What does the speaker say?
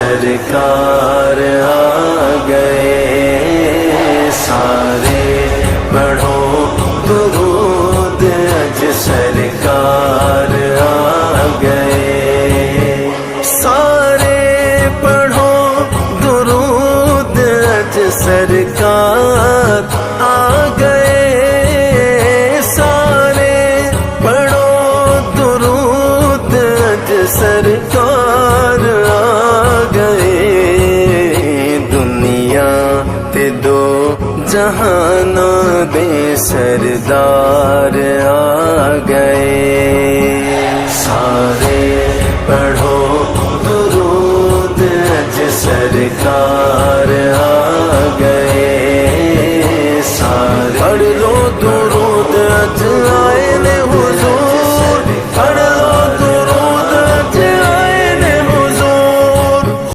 سرکار آ گئے سارے پڑھو درود اج سرکار آ گئے سارے پڑھو درود اج سرکار آ گئے سارے پڑھو درود اج سرکار آ گئے دنیا تے دو جہاناں دے سردار آ گئے سارے پڑھو درود اج سرکار